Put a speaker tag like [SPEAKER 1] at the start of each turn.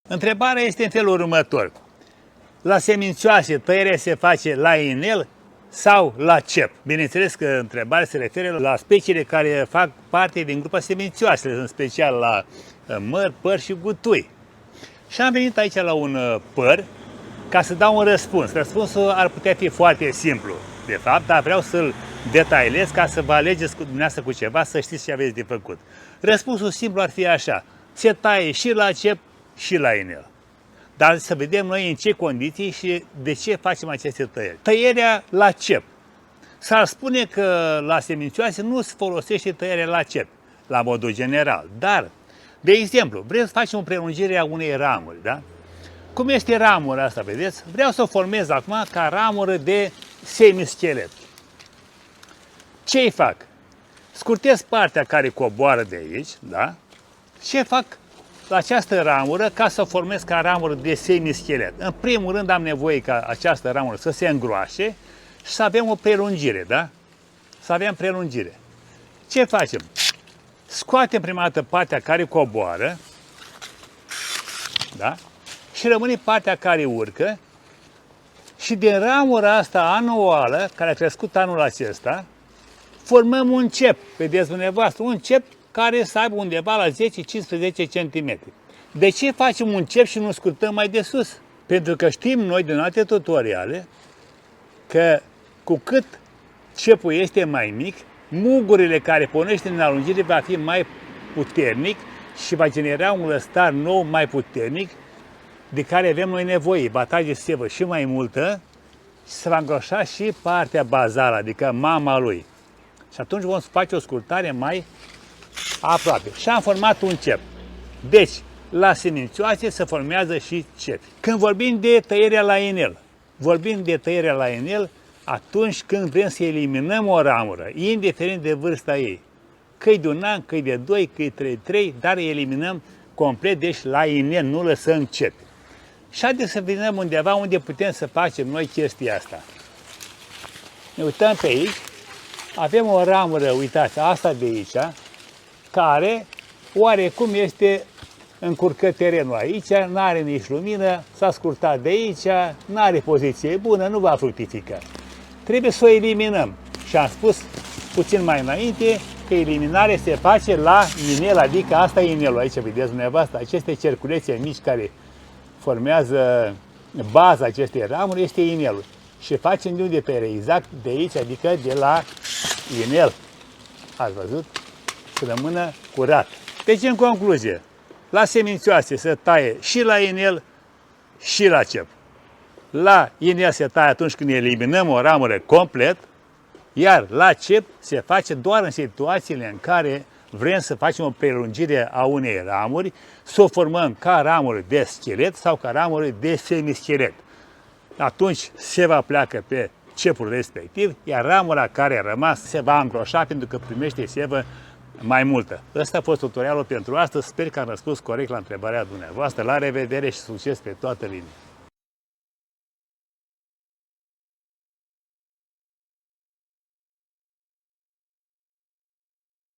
[SPEAKER 1] Întrebarea este în felul următor. La semințioase, tăierea se face la inel sau la cep? Bineînțeles că întrebarea se referă la speciile care fac parte din grupa semințioasele, în special la măr, păr și gutui. Și am venit aici la un păr ca să dau un răspuns. Răspunsul ar putea fi foarte simplu, de fapt, dar vreau să-l detaliez ca să vă alegeți cu dumneavoastră cu ceva, să știți ce aveți de făcut. Răspunsul simplu ar fi așa: se taie și la cep și la inel. Dar să vedem noi în ce condiții și de ce facem aceste tăieri. Tăierea la cep. S-ar spune că la semințioase nu se folosește tăierea la cep, la modul general. Dar, de exemplu, vrem să facem o prelungire a unei ramuri, da? Cum este ramura asta, vedeți? Vreau să o formez acum ca ramură de semischelet. Ce-i fac? Scurtez partea care coboară de aici, da? Ce fac la această ramură ca să o formez ca ramură de semischelet? În primul rând am nevoie ca această ramură să se îngroașe și să avem o prelungire, da? Să avem prelungire. Ce facem? Scoatem prima dată partea care coboară, da? Și rămâne partea care urcă și din ramura asta anuală, care a crescut anul acesta, formăm un cep, vedeți dumneavoastră, un cep care să aibă undeva la 10-15 cm. De ce facem un cep și nu scurtăm mai de sus? Pentru că știm noi din alte tutoriale că cu cât cepul este mai mic, mugurile care pornește în alungire va fi mai puternic și va genera un lăstar nou mai puternic de care avem noi nevoie. Va trage sevă și mai multă și se va îngroșa și partea bazală, adică mama lui. Și atunci vom face o scurtare mai aproape. Și am format un cep. Deci, la semințioase se formează și cepi. Când vorbim de tăierea la inel, atunci când vrem să eliminăm o ramură, indiferent de vârsta ei, că-i de un an, că-i de 2, că-i 3, dar eliminăm complet, deci la inel, nu lăsăm cepi. Și haideți să vedem undeva unde putem să facem noi chestia asta. Ne uităm pe aici, avem o ramură, uitați, asta de aici, care oarecum este încurcă terenul aici, nu are nici lumină, s-a scurtat de aici, nu are poziție bună, nu va fructifica. Trebuie să o eliminăm. Și am spus puțin mai înainte că eliminarea se face la inel, adică asta e inelul. Aici vedeți dumneavoastră, aceste cerculețe mici care formează baza acestei ramuri este inelul. Și facem de unde pe exact de aici, adică de la inel. Ați văzut? Să rămână curat. Deci, în concluzie, la semințioase se taie și la inel și la cep. La inel se taie atunci când eliminăm o ramură complet, iar la cep se face doar în situațiile în care vrem să facem o prelungire a unei ramuri, să o formăm ca ramură de schelet sau ca ramură de semischelet. Atunci se va pleacă pe cepul respectiv, iar ramura care a rămas se va îngroșa pentru că primește sevă mai multă. Ăsta a fost tutorialul pentru astăzi. Sper că am răspuns corect la întrebarea dumneavoastră. La revedere și succes pe toată linia!